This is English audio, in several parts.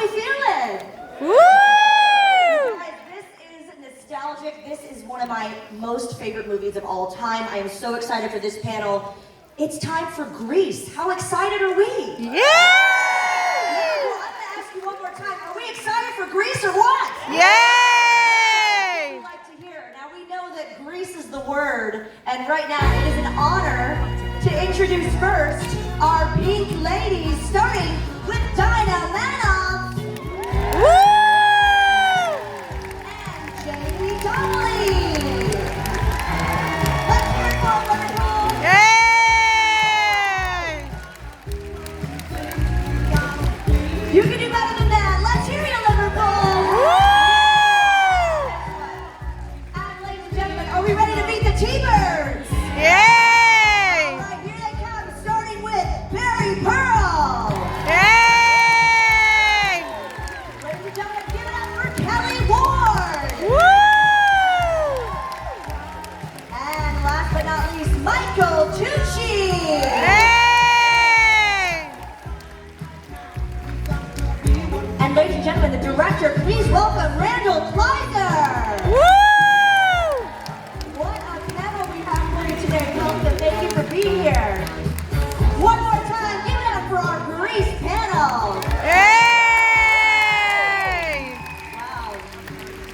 we feeling? Woo! Guys, this is nostalgic. This is one of my most favorite movies of all time. I am so excited for this panel. It's time for Grease. How excited are we? Yeah! Well, I'm gonna ask you one more time. Are we excited for Grease or what? Yay! We'd like to hear. Now we know that Grease is the word, and right now it is an honor to introduce first our pink ladies, starting with Dinah Manoff Woo! and Jamie Donnelly. Let's hear it for Liverpool. Yay! You can do better than that. Let's hear you, Liverpool. And ladies and gentlemen, are we ready to meet the T-Birds? Yay! All right, here they come, starting with Barry Pearl. Yay! Ladies and gentlemen, give it up for Kelly Ward. Woo! And last but not least, Michael Tucci. Yay! And ladies and gentlemen, the director, please welcome Randall Kleiser. Woo! What a panel we have for you today, folks, and thank you for being here. One more time, give it up for our Grease panel. Yay! Wow.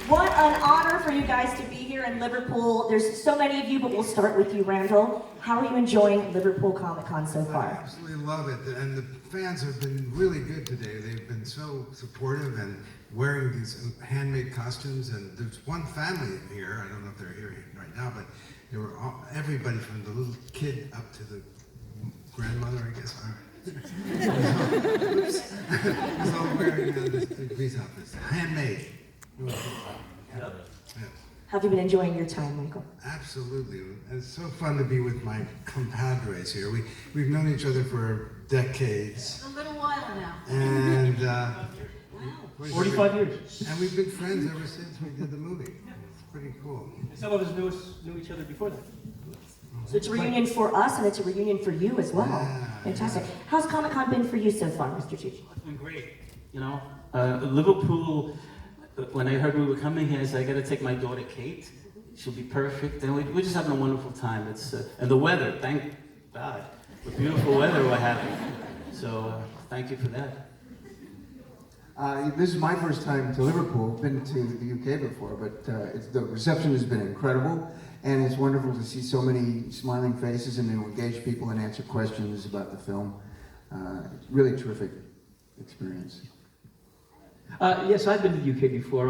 What an honor for you guys to be here in Liverpool. There's so many of you, but we'll start with you, Randall. How are you enjoying Liverpool Comic Con so I far? absolutely love it, and the fans have been really good today. They've been so supportive and wearing these handmade costumes. And there's one family in here. I don't know if they're here right now, but they were all, everybody from the little kid up to the grandmother, I guess. It's all wearing the Grease outfits, handmade. Really cool. Yeah. Have you been enjoying your time, Michael? Absolutely. And it's so fun to be with my compadres here. We've known each other for decades. A little while now. And 45 years. And we've been friends ever since we did the movie. It's pretty cool. Some of us knew each other before that. So it's a reunion for us, and it's a reunion for you as well. Yeah. Fantastic. How's Comic Con been for you so far, Mr. Tucci? It's been great. You know, Liverpool, when I heard we were coming here, I said, I gotta take my daughter Kate. She'll be perfect. And we're just having a wonderful time. It's and the weather, thank God. The beautiful weather we're having. So thank you for that. This is my first time to Liverpool. Been to the UK before, but the reception has been incredible, and it's wonderful to see so many smiling faces and to engage people and answer questions about the film. Really terrific experience. Yes, I've been to the UK before.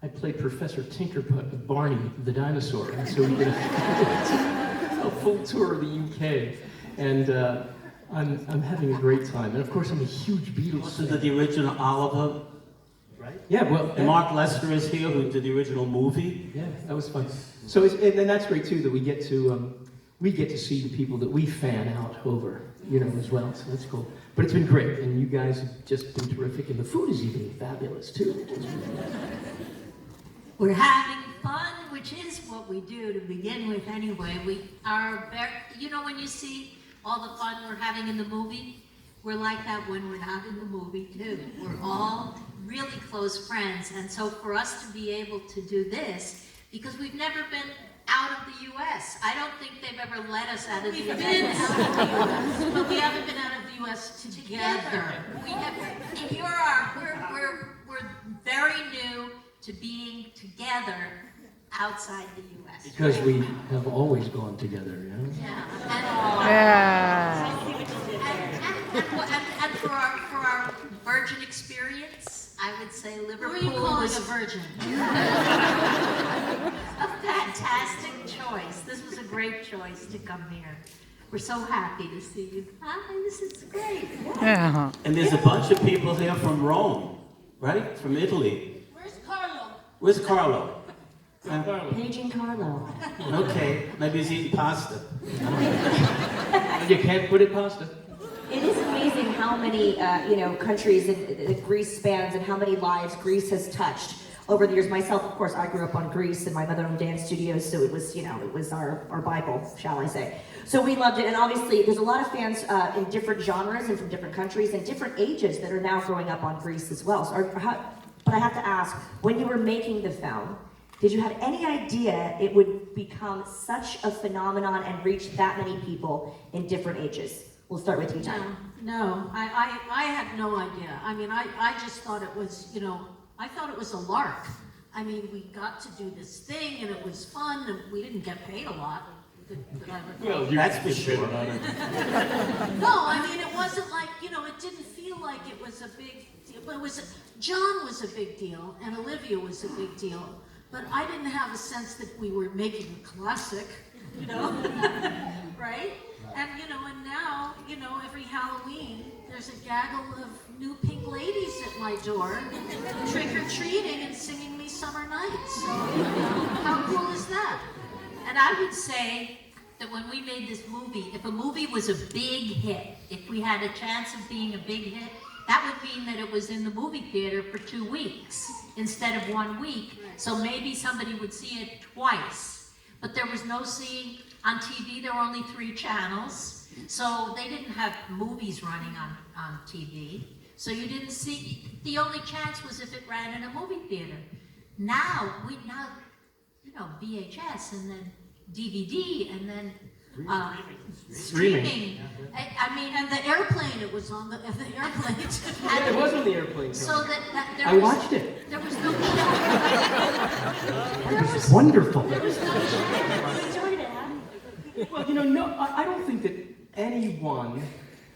I played Professor Tinkerbutt, Barney the dinosaur, and so we did a full tour of the UK, and I'm having a great time. And of course, I'm a huge Beatles Also fan. the original Oliver, right? Yeah, well, And Mark Lester is here, who did the original movie. yeah, that was fun. So, and that's great too that we get to see the people that we fan out over, as well. So that's cool. But it's been great, and you guys have just been terrific, and the food is even fabulous too. We're having fun, which is what we do to begin with anyway. We are very, when you see all the fun we're having in the movie, we're like that when we're not in the movie too. We're all really close friends, and so for us to be able to do this, because we've never been out of the U.S. I don't think they've ever let us out of the U.S. We've been out of the U.S., but we haven't been out of the U.S. together. We have, and we're very new to being together outside the U.S. Because we have always gone together, Yeah. Yeah. And for our virgin experience, I would say Liverpool was a virgin. A fantastic choice. This was a great choice to come here. We're so happy to see you. Hi, this is great. Yeah. And there's a bunch of people here from Rome, right? From Italy. Where's Carlo? Where's Carlo? Paige and Carlo. Okay, maybe he's eating pasta. You can't put it pasta. It is amazing how many, countries Greece spans and how many lives Greece has touched over the years. Myself, of course, I grew up on Grease, and my mother owned dance studios, so it was, it was our Bible, shall I say. So we loved it, and obviously there's a lot of fans in different genres and from different countries and different ages that are now growing up on Grease as well. But I have to ask, when you were making the film, did you have any idea it would become such a phenomenon and reach that many people in different ages? We'll start with you, Tom. No, I had no idea. I mean, I just thought it was, I thought it was a lark. I mean, we got to do this thing and it was fun and we didn't get paid a lot. Well, that's for sure. No, I mean, it wasn't like, it didn't feel like it was a big deal. But John was a big deal and Olivia was a big deal. But I didn't have a sense that we were making a classic, right? And, and now, every Halloween, there's a gaggle of new pink ladies at my door, trick-or-treating and singing me Summer Nights. So, how cool is that? And I would say that when we made this movie, if a movie was a big hit, if we had a chance of being a big hit, that would mean that it was in the movie theater for 2 weeks instead of 1 week. So maybe somebody would see it twice. But there was no seeing on TV. There were only 3 channels. So they didn't have movies running on TV. So you didn't see, the only chance was if it ran in a movie theater. Now, VHS and then DVD and then streaming. I mean, And the airplane, it was on the airplane. Yeah, it was on the airplane. So that there I watched it. There was no It was wonderful. You enjoyed it, huh? Well, no, I don't think that anyone,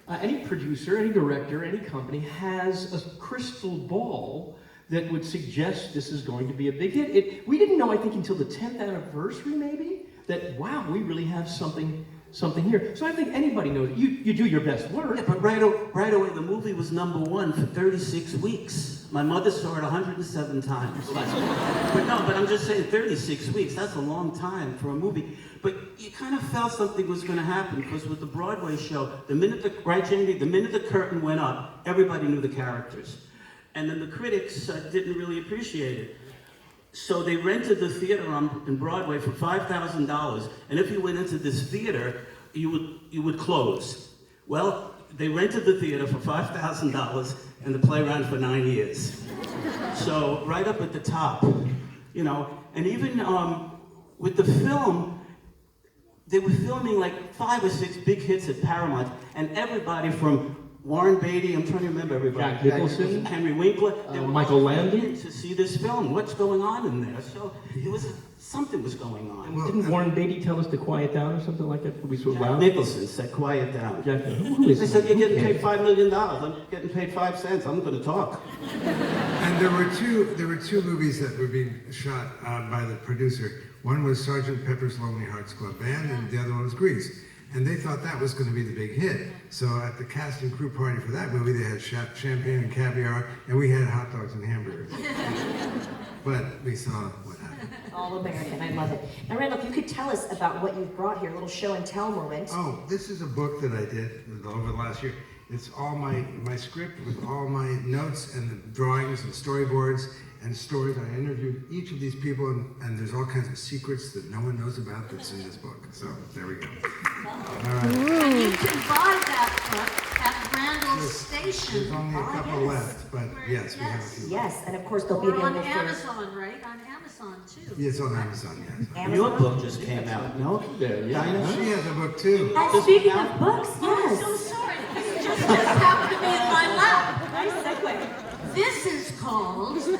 any producer, any director, any company has a crystal ball that would suggest this is going to be a big hit. We didn't know, I think, until the 10th anniversary, maybe, that, wow, we really have something here. So I think anybody knows it. You do your best work. Yeah, but right away, the movie was #1 for 36 weeks. My mother saw it 107 times. But I'm just saying, 36 weeks, that's a long time for a movie. But you kind of felt something was going to happen, because with the Broadway show, the minute the curtain went up, everybody knew the characters. And then the critics didn't really appreciate it. So they rented the theater in Broadway for $5,000, and if you went into this theater, you would close. Well, they rented the theater for $5,000, and the play ran for 9 years. So right up at the top, and even with the film, they were filming like 5 or 6 big hits at Paramount, and everybody from Warren Beatty, I'm trying to remember everybody. Jack Nicholson, Henry Winkler, they were Michael all Landon. in to see this film. What's going on in there? So something was going on. Well, Didn't Warren Beatty tell us to quiet down or something like that? We so loud. Nicholson said, "Quiet down." Who is They said, "You're getting paid $5 million. I'm getting paid 5 cents. I'm going to talk." And there were two movies that were being shot by the producer. One was Sgt. Pepper's Lonely Hearts Club Band, and the other one was Grease. And they thought that was going to be the big hit. So at the cast and crew party for that movie, they had champagne and caviar, and we had hot dogs and hamburgers. But we saw what happened. All American, I love it. Now, Randall, if you could tell us about what you've brought here, a little show and tell moment. Oh, this is a book that I did over the last year. It's all my script with all my notes and the drawings and storyboards and stories. I interviewed each of these people, and there's all kinds of secrets that no one knows about that's in this book. So there we go. All right. And you can buy that book at Randall's station. There's only a couple left, but yes, we have a few. Yes, and of course they'll be Or on available for... Amazon, right? On Amazon, too. Yeah, it's on Amazon, yes. Amazon? Your book just came out, no? Yeah. She has a book too. And speaking of books, I'm so yes. sorry. This just happened to me in my lap. Nice segue. This is called The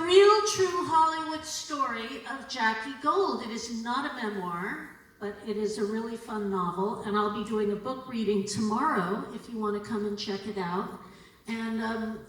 Real True Hollywood Story of Jackie Gold. It is not a memoir, but it is a really fun novel, and I'll be doing a book reading tomorrow if you want to come and check it out. And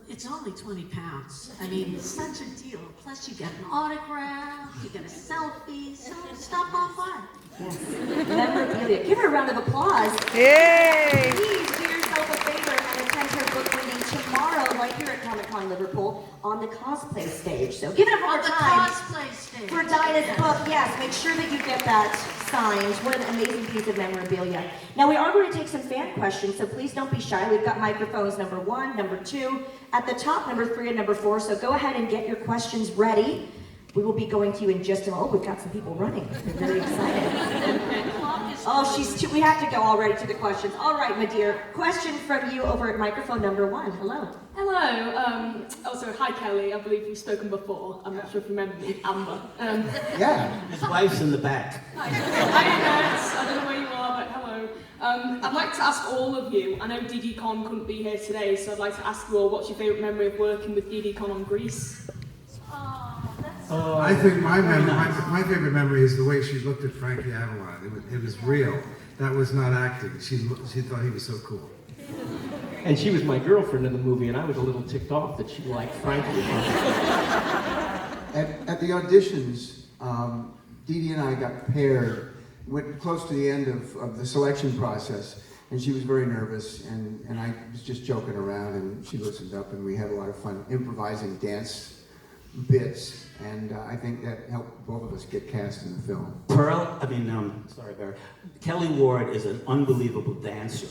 it's only 20 pounds. I mean, it's such a deal. Plus you get an autograph, you get a selfie, so stop on by. Yes. Memorabilia. Give her a round of applause. Yay! Please do yourself a favor and attend her book reading tomorrow right here at Comic Con Liverpool on the cosplay stage. So give it up one On more the time cosplay stage. for Dinah's book. Yes, make sure that you get that signed. What an amazing piece of memorabilia. Now we are going to take some fan questions, so please don't be shy. We've got microphones number 1, number 2, at the top, number 3 and number 4. So go ahead and get your questions ready. We will be going to you in just a moment. Oh, we've got some people running. They're very excited. Oh, we have to go already to the questions. All right, my dear. Question from you over at microphone number 1. Hello. Hello. Also, hi Kelly. I believe we've spoken before. I'm not sure if you remember me, Amber. Yeah. His wife's in the back. Hi, nerds. I don't know where you are, but hello. I'd like to ask all of you. I know Didi Con couldn't be here today, so I'd like to ask you all, what's your favourite memory of working with Didi Con on Grease? I think my favorite memory is the way she looked at Frankie Avalon. It was real. That was not acting. She thought he was so cool. And she was my girlfriend in the movie, and I was a little ticked off that she liked Frankie. At the auditions, Dee Dee and I got paired, went close to the end of the selection process, and she was very nervous, and I was just joking around, and she listened up, and we had a lot of fun improvising dance bits, and I think that helped both of us get cast in the film. Sorry, Barry. Kelly Ward is an unbelievable dancer.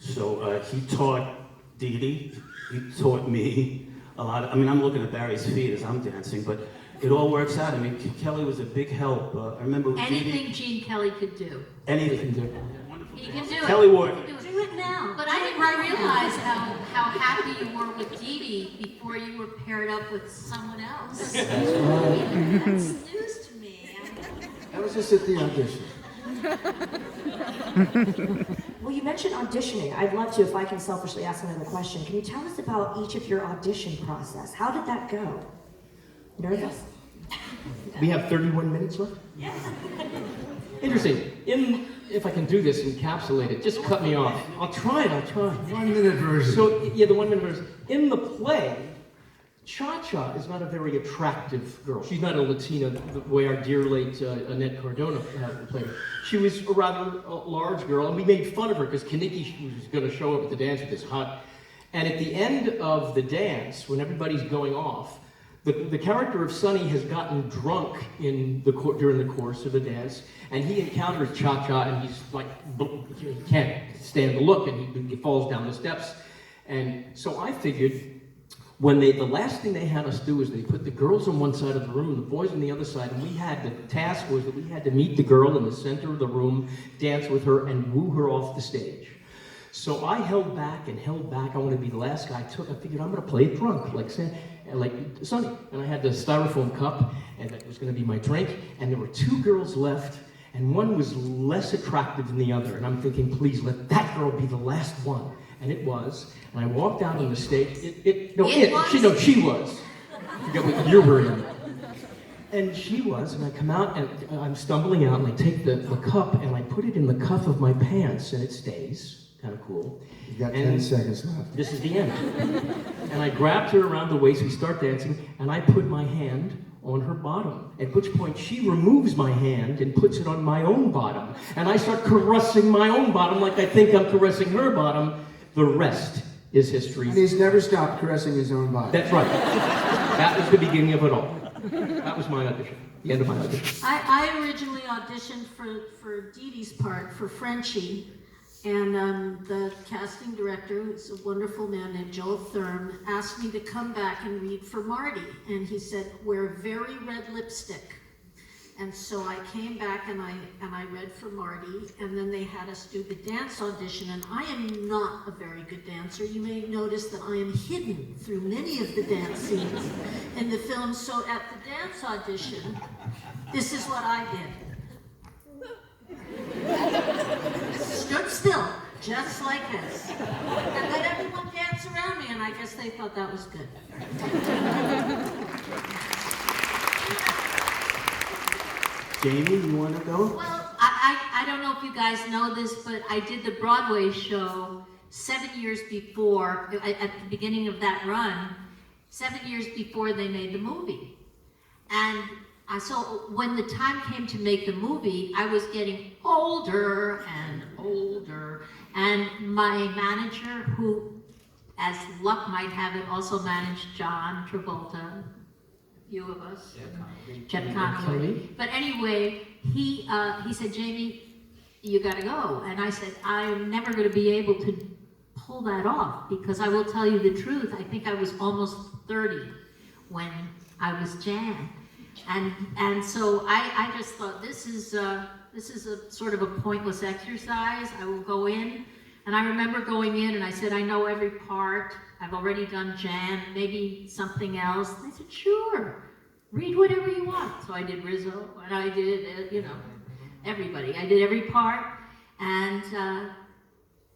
So he taught Dee Dee, he taught me a lot. I'm looking at Barry's feet as I'm dancing, but it all works out. Kelly was a big help. I remember Anything Gene Kelly could do. Anything. He can do it. Kelly Ward. Do it now. But I didn't realize how happy you were with Dee Dee before you were paired up with someone else. That's news to me. That was just at the audition. Well, you mentioned auditioning. I'd love to, if I can selfishly ask another question. Can you tell us about each of your audition process? How did that go? Nervous? We have 31 minutes left? Yeah. Interesting. If I can do this, encapsulate it, just cut me off. I'll try. 1 minute version. So, yeah, the 1 minute version. In the play, Cha-Cha is not a very attractive girl. She's not a Latina the way our dear late Annette Cardona played her. She was a rather large girl, and we made fun of her because Kaniki was going to show up at the dance with this hot. And at the end of the dance, when everybody's going off, the character of Sonny has gotten drunk during the course of the dance, and he encounters Cha-Cha, and he's like, he can't stand the look, and he falls down the steps. And so I figured, the last thing they had us do is they put the girls on one side of the room, the boys on the other side, and the task was that we had to meet the girl in the center of the room, dance with her, and woo her off the stage. So I held back. I wanted to be the last guy. I figured I'm going to play it drunk, like Sonny. And I had the styrofoam cup, and that was going to be my drink. And there were 2 girls left, and one was less attractive than the other. And I'm thinking, please let that girl be the last one. And it was. And I walked out on the stage. She was. I forget what year we're in. And she was, and I come out, and I'm stumbling out, and I take the cup, and I put it in the cuff of my pants, and it stays. Kind of cool. You got 10 seconds left. This is the end. And I grabbed her around the waist, we start dancing, and I put my hand on her bottom, at which point she removes my hand and puts it on my own bottom. And I start caressing my own bottom like I think I'm caressing her bottom. The rest is history. And he's never stopped caressing his own body. That's right. That was the beginning of it all. That was my audition. The end of my audition. I originally auditioned for Dee Dee's part for Frenchie. And the casting director, who's a wonderful man named Joel Thurm, asked me to come back and read for Marty. And he said, wear very red lipstick. And so I came back and I read for Marty, and then they had us do the dance audition. And I am not a very good dancer. You may notice that I am hidden through many of the dance scenes in the film. So at the dance audition, this is what I did. Stood still, just like this. And let everyone dance around me, and I guess they thought that was good. Jamie, you want to go? Well, I don't know if you guys know this, but I did the Broadway show 7 years before, at the beginning of that run, 7 years before they made the movie. And so when the time came to make the movie, I was getting older and older. And my manager, who as luck might have it, also managed John Travolta, a few of us, Jeff Conaway. But anyway, he said, Jamie, you gotta go. And I said, I'm never gonna be able to pull that off, because I will tell you the truth, I think I was almost 30 when I was Jan. And so I just thought, this is a sort of a pointless exercise. I will go in. And I remember going in and I said, I know every part. I've already done Jan, maybe something else. And they said, sure, read whatever you want. So I did Rizzo, and I did, everybody. I did every part, and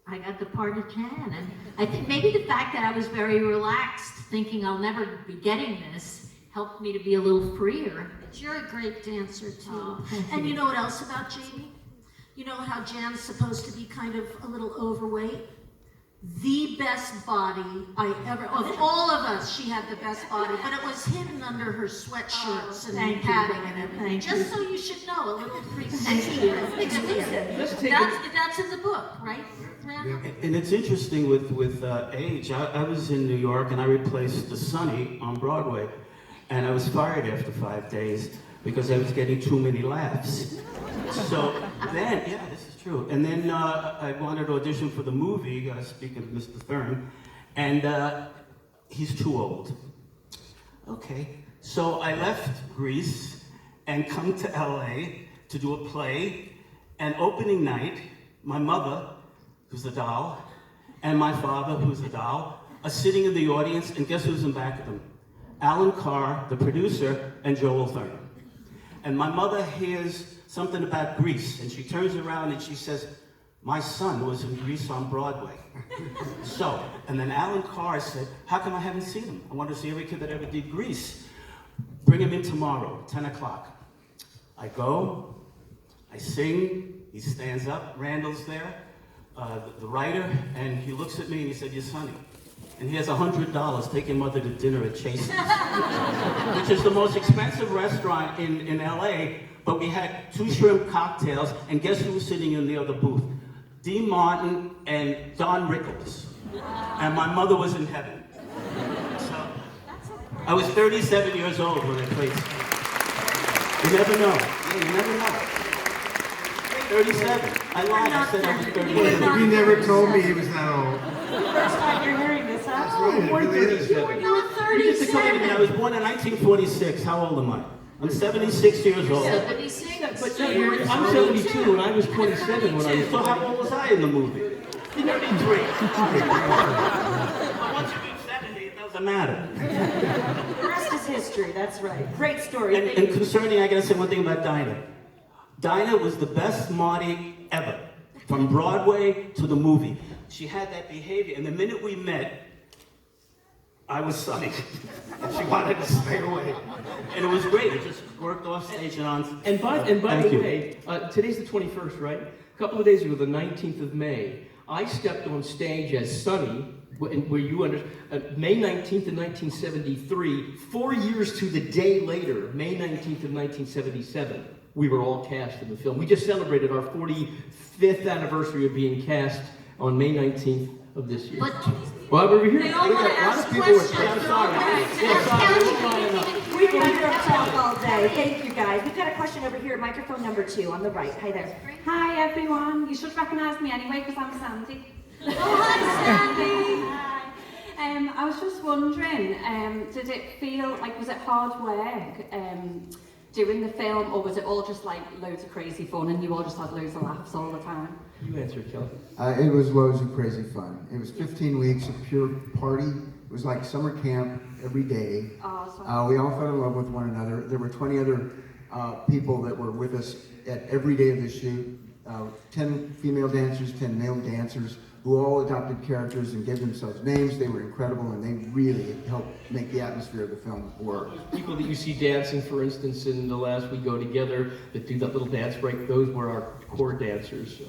I got the part of Jan. And I think maybe the fact that I was very relaxed, thinking I'll never be getting this, helped me to be a little freer. But you're a great dancer too. Oh, And you know what else about Jamie? You know how Jan's supposed to be kind of a little overweight? The best body I ever, of all of us, she had the best body, but it was hidden under her sweatshirts and padding and everything. Just so you should know, a little secret. That's in the book, right, Randall? And it's interesting with age. I was in New York and I replaced the Sonny on Broadway, and I was fired after 5 days because I was getting too many laughs. So then, yeah, this is true. And then I wanted to audition for the movie, speaking of Mr. Thurn, and he's too old. Okay, so I left Greece and come to LA to do a play, and opening night, my mother, who's a doll, and my father, who's a doll, are sitting in the audience, and guess who's in back of them? Alan Carr, the producer, and Joel Thurn. And my mother hears something about Grease, and she turns around and she says, my son was in Grease on Broadway. So, and then Alan Carr said, how come I haven't seen him? I want to see every kid that ever did Grease. Bring him in tomorrow, 10 o'clock. I go, I sing, he stands up, Randall's there, the writer, and he looks at me and he said, you're Sonny. And he has $100, take your mother to dinner at Chase's, which is the most expensive restaurant in LA, but we had 2 shrimp cocktails, and guess who was sitting in the other booth? Dean Martin and Don Rickles. And my mother was in heaven. So, I was 37 years old when I played. You never know. Yeah, you never know. 37. I lied, I said I was 38. He never told me he was that old. First time you're hearing this, huh? That's right, it really is. You were not 37. I was born in 1946. How old am I? I'm 76 years old. 76. But no, I'm 72 and I was 27 when I was. So how old was I in the movie? 33. Once you get 70, it doesn't matter. The rest is history, that's right. Great story. And concerning, I gotta say one thing about Dinah. Dinah was the best Marty ever, from Broadway to the movie. She had that behavior, and the minute we met, I was Sonny. And she wanted to stay away. And it was great. It just worked off stage and on. And by the way, today's the 21st, right? A couple of days ago, the 19th of May, I stepped on stage as Sonny, where you May 19th of 1973, 4 years to the day later, May 19th of 1977, we were all cast in the film. We just celebrated our 45th anniversary of being cast on May 19th of this year. But Well, over here, they all want to ask questions. I'm sorry. We've been here to talk all day. Thank you, guys. We've got a question over here, microphone number 2 on the right. Hi there. Hi everyone, you should recognise me anyway because I'm Sandy. Oh, hi, Sandy. Hi. I was just wondering, did it feel like, was it hard work doing the film, or was it all just like loads of crazy fun and you all just had loads of laughs all the time? You answer, Kelly. It was loads of crazy fun. It was 15 weeks of pure party. It was like summer camp every day. Oh, We all fell in love with one another. There were 20 other people that were with us at every day of the shoot. 10 female dancers, 10 male dancers, who all adopted characters and gave themselves names. They were incredible, and they really helped make the atmosphere of the film work. People that you see dancing, for instance, in The Last We Go Together, that do that little dance break, those were our core dancers.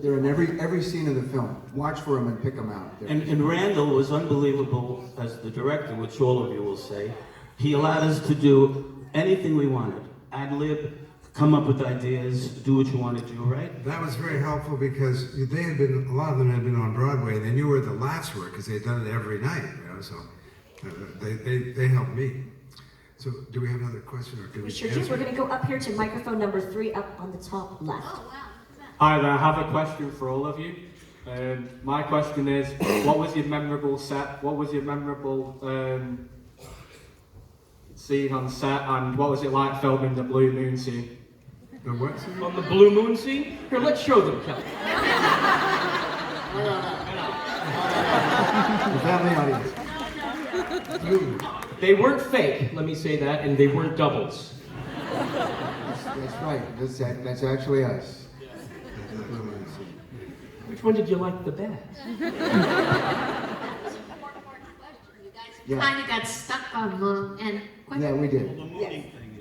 They're in every scene of the film. Watch for them and pick them out. And Randall was unbelievable as the director, which all of you will say. He allowed us to do anything we wanted. Ad lib, come up with ideas, do what you want to do, right? That was very helpful because they had been, a lot of them had been on Broadway. They knew where the laughs were because they had done it every night, you know, so they helped me. So do we have another question or do We sure do. We're going to go up here to microphone number 3 up on the top left. Oh, wow. Hi there, I have a question for all of you. My question is, what was your memorable set? What was your memorable scene on set? And what was it like filming the Blue Moon scene? The what scene? On the Blue Moon scene? Here, let's show them, Kelly. The family audience. They weren't fake, let me say that, and they weren't doubles. That's right. That's actually us. Which one did you like the best? Yeah. Kind of got stuck on the end. Yeah, we did.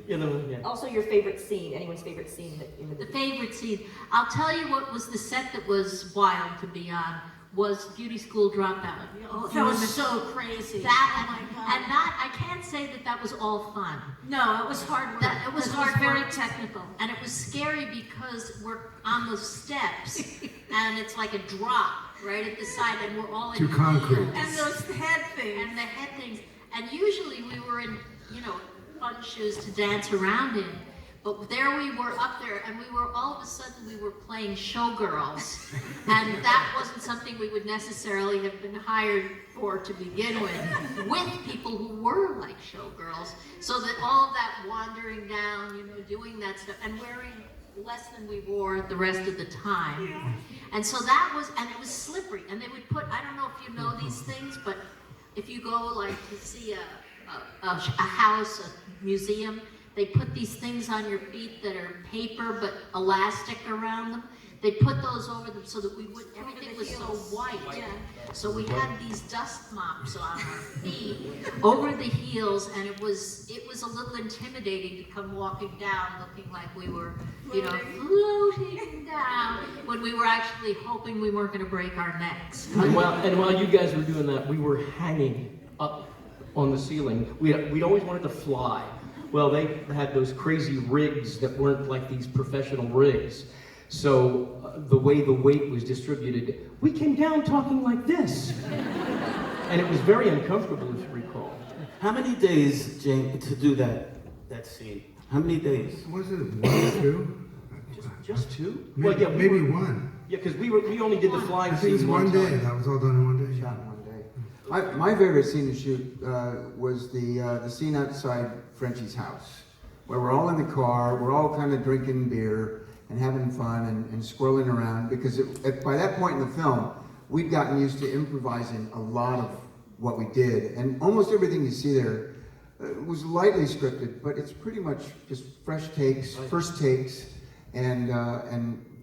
Yeah. Also, your favorite scene, anyone's favorite scene that in The favorite scene. I'll tell you what was the set that was wild to be on was Beauty School Dropout. Oh, that was so crazy. That oh my God. and that I can't say that was all fun. No, it was hard work. It was very work. technical. And it was scary because we're on those steps and it's like a drop right at the side and we're all in To concrete. heels. And those head things. And the head things. And usually we were in, fun shoes to dance around in. But there we were up there, and we were all of a sudden we were playing showgirls, and that wasn't something we would necessarily have been hired for to begin with people who were like showgirls. So that all of that wandering down, doing that stuff, and wearing less than we wore the rest of the time. And so that was, and it was slippery, and they would put, I don't know if you know these things, but if you go like to see a house, a museum, they put these things on your feet that are paper but elastic around them. They put those over them so that everything was so white. Yeah. So we had these dust mops on our feet over the heels, and it was a little intimidating to come walking down looking like we were, floating down when we were actually hoping we weren't going to break our necks. And while you guys were doing that, we were hanging up on the ceiling. We'd always wanted to fly. Well, they had those crazy rigs that weren't like these professional rigs. So the way the weight was distributed, we came down talking like this. And it was very uncomfortable, if you recall. How many days, Jane, to do that scene? How many days? Was it 1 or 2? Just 2? Maybe, maybe 1. Yeah, because we only did the flying I think it was scene 1 day. time. That was all done in 1 day. Shot in 1 day. My favorite scene to shoot was the scene outside Frenchie's house, where we're all in the car, we're all kind of drinking beer and having fun and squirreling around, because by that point in the film, we'd gotten used to improvising a lot of what we did, and almost everything you see there was lightly scripted, but it's pretty much just fresh takes, first takes, and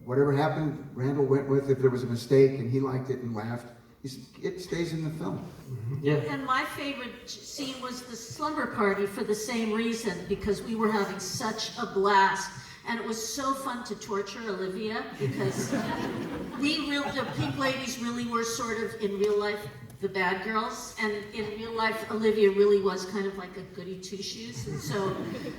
whatever happened, Randall went with. If there was a mistake and he liked it and laughed, it stays in the film. Yeah. And my favorite scene was the slumber party for the same reason, because we were having such a blast. And it was so fun to torture Olivia, because the Pink Ladies really were sort of, in real life, the bad girls. And in real life, Olivia really was kind of like a goody two-shoes. And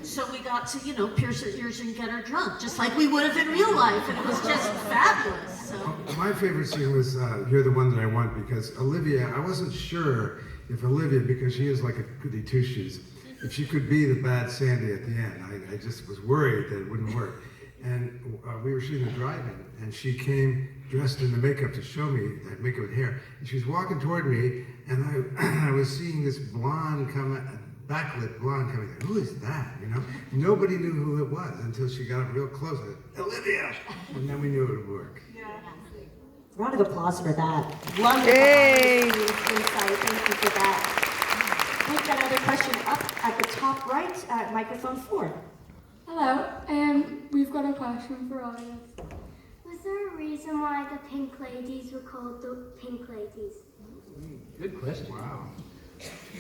so we got to, pierce her ears and get her drunk, just like we would have in real life. And it was just fabulous. So. My favorite scene was You're the One That I Want, because Olivia, I wasn't sure if Olivia, because she is like a goody two-shoes, if she could be the bad Sandy at the end. I just was worried that it wouldn't work. And we were shooting the drive-in, and she came dressed in the makeup to show me that makeup with hair. And she was walking toward me, and I was seeing this blonde backlit blonde coming. Who is that? Nobody knew who it was until she got up real close. Olivia, and then we knew it would work. Round of applause for that. Wonderful. Yay. Insight. Thank you for that. We've got another question up at the top right, microphone 4. Hello, we've got a question for audience. Was there a reason why the Pink Ladies were called the Pink Ladies? Good question. Wow.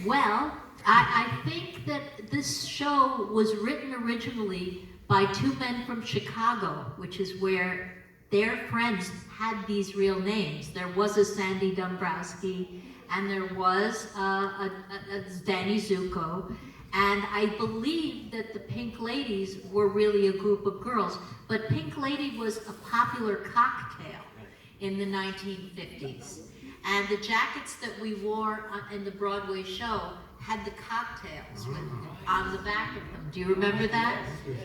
Well, I think that this show was written originally by 2 men from Chicago, which is where their friends had these real names. There was a Sandy Dombrowski, and there was a Danny Zuko, And I believe that the Pink Ladies were really a group of girls, but Pink Lady was a popular cocktail in the 1950s. And the jackets that we wore in the Broadway show had the cocktails on the back of them. Do you remember that?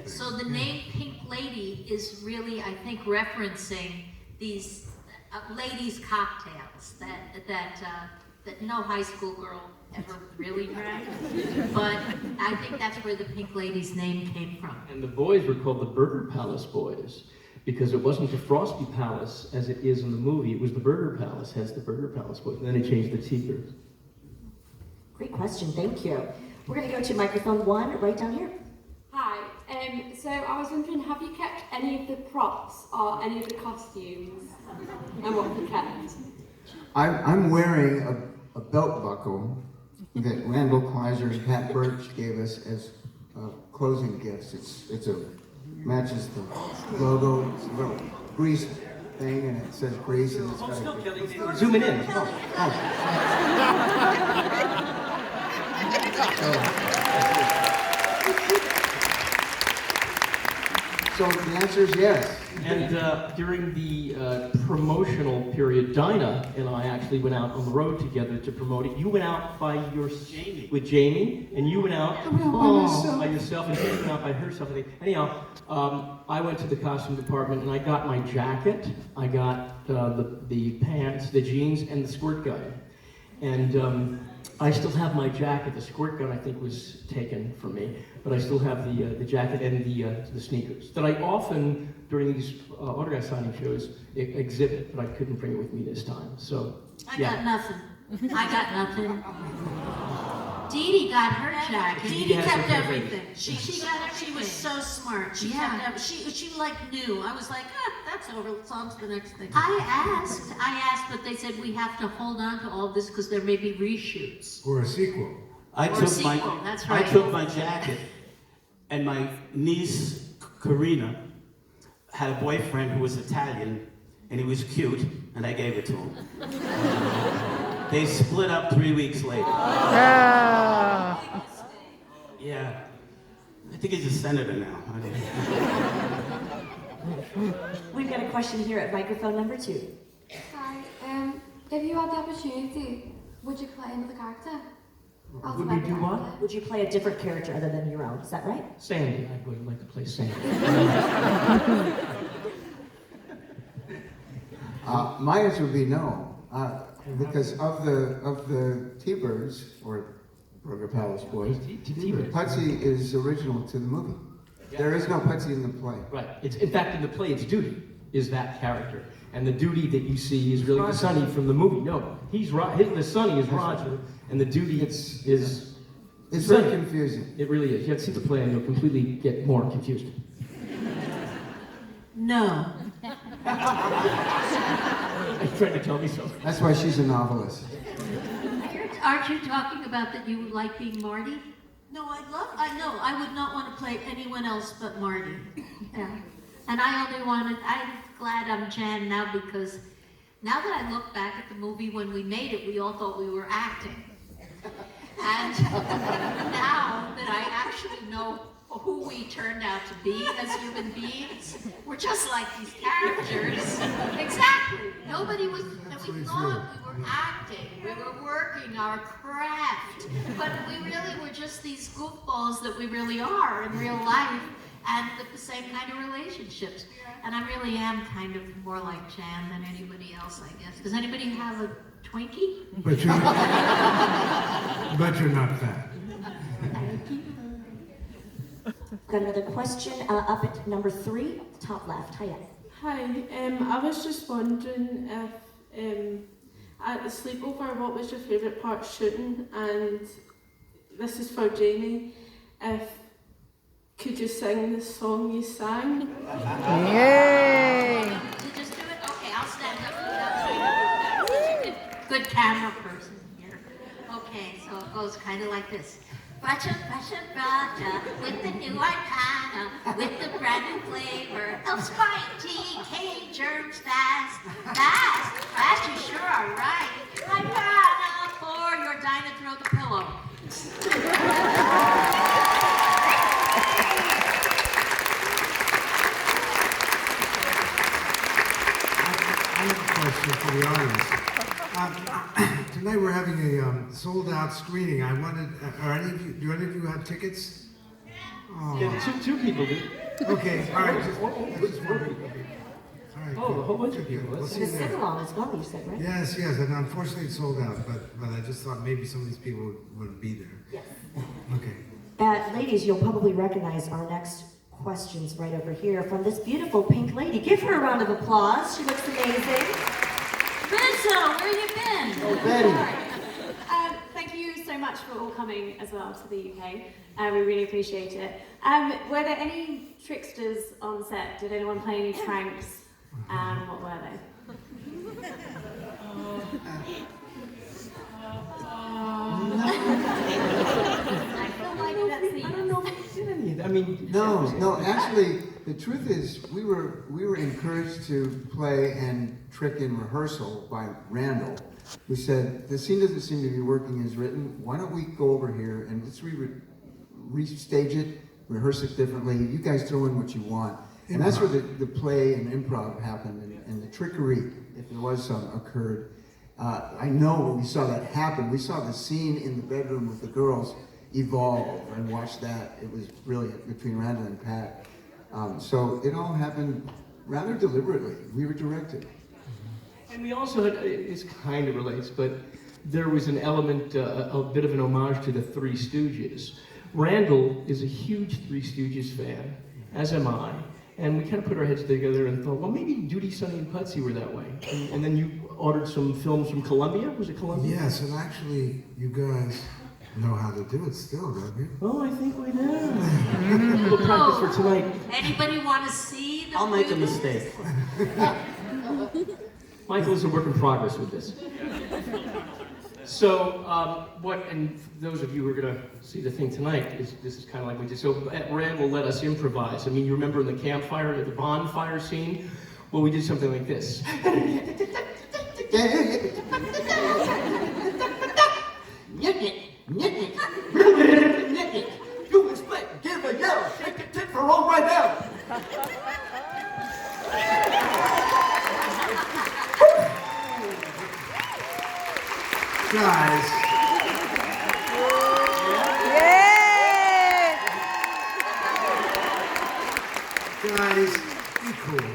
So the name Pink Lady is really, I think, referencing these ladies' cocktails that no high school girl ever really drank. But I think that's where the Pink Ladies name came from. And the boys were called the Burger Palace Boys, because it wasn't the Frosty Palace as it is in the movie, it was the Burger Palace, hence the Burger Palace Boys. And then they changed the Tigers. Great question, thank you. We're gonna go to microphone 1 right down here. Hi. So I was wondering, have you kept any of the props or any of the costumes? And what have you kept? I'm wearing a belt buckle that Randall Kleiser and Pat Birch gave us as closing gifts. It matches the logo. It's a little grease thing, and it says grease, and it's got Zooming in. So the answer is yes. And during the promotional period, Dinah and I actually went out on the road together to promote it. You went out by with Jamie, and you went out by yourself, and she went out by herself, I think. Anyhow, I went to the costume department, and I got my jacket, I got the pants, the jeans, and the squirt gun. And I still have my jacket. The squirt gun, I think, was taken from me, but I still have the jacket and the sneakers that I often, during these autograph signing shows, exhibit, but I couldn't bring it with me this time. So, I got nothing. I got nothing. Dee Dee got her jacket. Dee Dee kept everything. She got everything. She was so smart. She kept everything. She like knew. I was like, that's over. Let's on to the next thing. I asked, but they said we have to hold on to all this because there may be reshoots. Or a sequel. I That's right. I took my jacket, and my niece, Karina, had a boyfriend who was Italian, and he was cute, and I gave it to him. They split up 3 weeks later. Yeah. I think he's a senator now. We've got a question here at microphone number 2. Hi. If you had the opportunity, would you play another character? Would we do what? Would you play a different character other than your own? Is that right? Sandy. I would like to play Sandy. My answer would be no, because of the T-Birds, or Burger Palace Boys, Putsy is original to the movie. There is no Putsy in the play. Right. In fact, in the play, it's Duty is that character, and the Duty that you see is really the Sonny from the movie. No, the Sonny is Roger, and the Duty is. It's very confusing. It really is. You have to see the play, and you'll completely get more confused. No. Are you trying to tell me something? That's why she's a novelist. Aren't you talking about that you like being Marty? No, I would not want to play anyone else but Marty. Yeah. And I'm glad I'm Jan now, because now that I look back at the movie when we made it, we all thought we were acting. And now that I actually know who we turned out to be as human beings, we're just like these characters. Exactly. Nobody was, we thought we were acting, we were working our craft, but we really were just these goofballs that we really are in real life, and with the same kind of relationships. And I really am kind of more like Jan than anybody else, I guess. Does anybody have a Twinkie? But you're not fat. Got another question up at number 3, top left. Hiya. Hi, I was just wondering if at the sleepover, what was your favourite part shooting? And this is for Jamie. Could you sing the song you sang? Yay! Just do it? Okay, I'll stand up. Good camera person here. Okay, so it goes kind of like this. Bracha, bracha, bracha, with the new arcana, with the brand new flavor of Sprite tea, germs fast, fast, you sure are right. Arcana for your Dinah throw the pillow. for the audience. Tonight we're having a sold-out screening. I wanted, are any of you, do any of you have tickets? Oh. Yeah, two people do. Okay, all right, just one people. All right, Oh, a whole bunch of people. We'll That's see The you there. sing-along as well, you said, right? Yes, and unfortunately it's sold out, but I just thought maybe some of these people would be there. Yes. Okay. Ladies, you'll probably recognize our next questions right over here from this beautiful pink lady. Give her a round of applause. She looks amazing. Rizzo, where you been? Oh, Betty. Thank you so much for all coming as well to the UK. We really appreciate it. Were there any tricksters on set? Did anyone play any pranks? And what were they? I feel like that's the... I don't know if we did any. I mean, No, actually, the truth is, we were encouraged to play and trick in rehearsal by Randall. We said, the scene doesn't seem to be working as written. Why don't we go over here and let's restage it, rehearse it differently. You guys throw in what you want. And that's where the play and improv happened, and the trickery, if there was some, occurred. I know when we saw that happen, we saw the scene in the bedroom with the girls evolve and watch that. It was brilliant between Randall and Pat. So it all happened rather deliberately. We were directed. and we also had, this kind of relates, but there was an element, a bit of an homage to the Three Stooges. Randall is a huge Three Stooges fan, as am I. And we kind of put our heads together and thought, well, maybe Duty, Sonny, and Putsy were that way. And then you ordered some films from Columbia? Was it Columbia? Yes, and actually, you guys know how to do it still, don't you? Oh, I think we do. We'll practice for tonight. Anybody want to see the I'll make a movie? mistake. Michael's a work in progress with this. So, and those of you who are going to see the thing tonight, this is kind of like we did. So, Randall let us improvise. I mean, you remember in the campfire, the bonfire scene? Well, we did something like this. You expect, give a yell, shake a tit for all right now. Guys. Yay! Guys, be cool.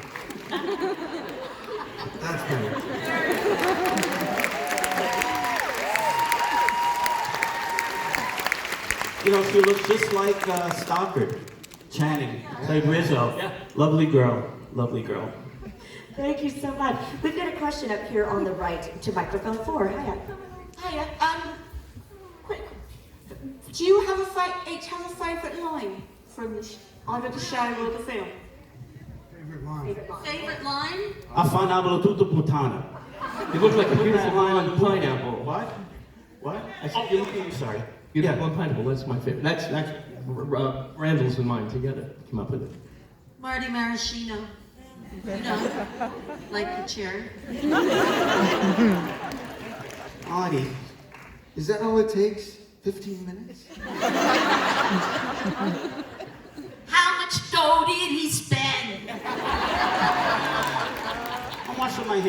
That's better. You know, she looks just like Stockard. Channing, played Rizzo. Yeah. Lovely girl, lovely girl. Thank you so much. We've got a question up here on the right to microphone 4. Hiya. Hiya. Quick. Do you have each have a favourite line from either the show or the film? Favorite line? Favorite line? Affanabolo tutto puttana. You look like a beautiful line on pineapple. What? What? Sorry. Beautiful on pineapple, that's my favorite. That's Randall's and mine together came up with it. Marty Maraschino. You know, like the chair. Audie, is that all it takes? 15 minutes? How much dough did he spend?